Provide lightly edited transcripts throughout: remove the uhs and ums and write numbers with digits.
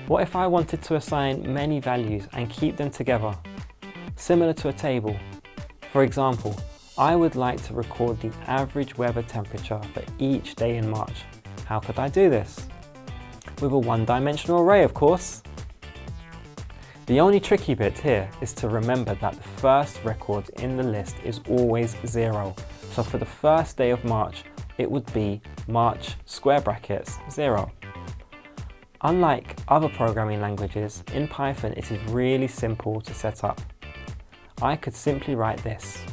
What if I wanted to assign many values and keep them together, similar to a table? For example, I would like to record the average weather temperature for each day in March. How could I do this? With a one-dimensional array, of course. The only tricky bit here is to remember that the first record in the list is always 0. So for the first day of March, it would be March square brackets 0. Unlike other programming languages, in Python it is really simple to set up. I could simply write this.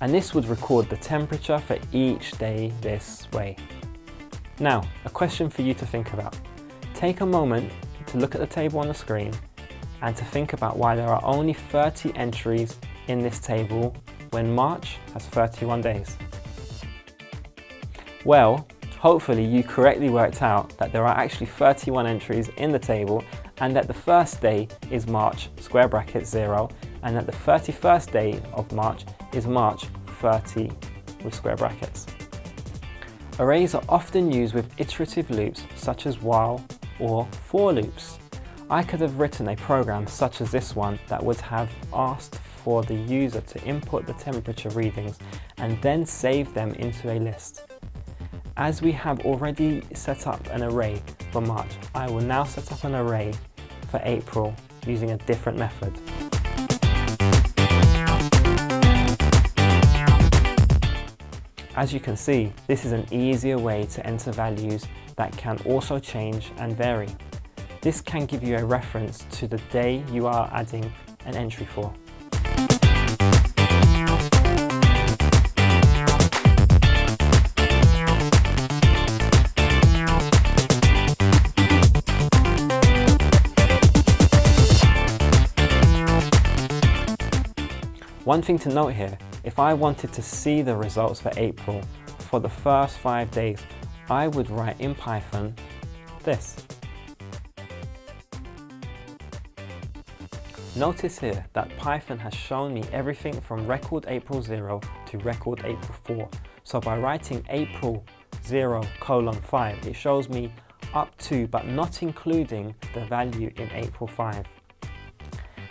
And this would record the temperature for each day this way. Now, a question for you to think about. Take a moment to look at the table on the screen and to think about why there are only 30 entries in this table when March has 31 days. Well, hopefully you correctly worked out that there are actually 31 entries in the table and that the first day is March square bracket 0 and that the 31st day of March is March 30 with square brackets. Arrays are often used with iterative loops such as while or for loops. I could have written a program such as this one that would have asked for the user to input the temperature readings and then save them into a list. As we have already set up an array for March, I will now set up an array for April using a different method. As you can see, this is an easier way to enter values that can also change and vary. This can give you a reference to the day you are adding an entry for. One thing to note here, if I wanted to see the results for April for the first 5 days, I would write in Python this. Notice here that Python has shown me everything from record April 0 to record April 4. So by writing April 0:5, it shows me up to but not including the value in April 5.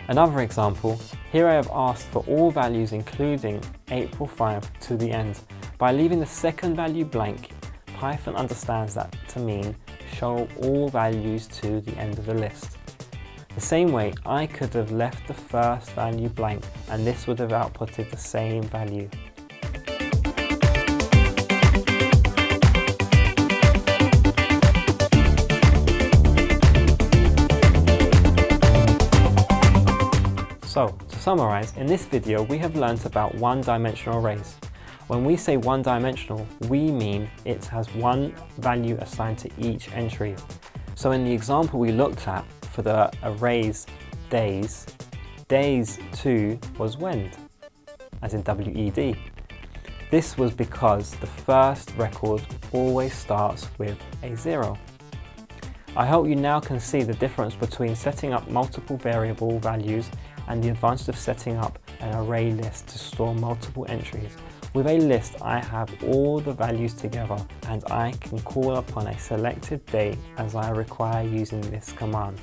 Another example, here I have asked for all values including April 5 to the end. By leaving the second value blank, Python understands that to mean show all values to the end of the list. The same way, I could have left the first value blank and this would have outputted the same value. So, to summarize, in this video we have learnt about one-dimensional arrays. When we say one-dimensional, we mean it has one value assigned to each entry. So in the example we looked at for the arrays days, days 2 was wend, as in W-E-D. This was because the first record always starts with a 0. I hope you now can see the difference between setting up multiple variable values and the advantage of setting up an array list to store multiple entries. With a list, I have all the values together and I can call upon a selected date as I require using this command.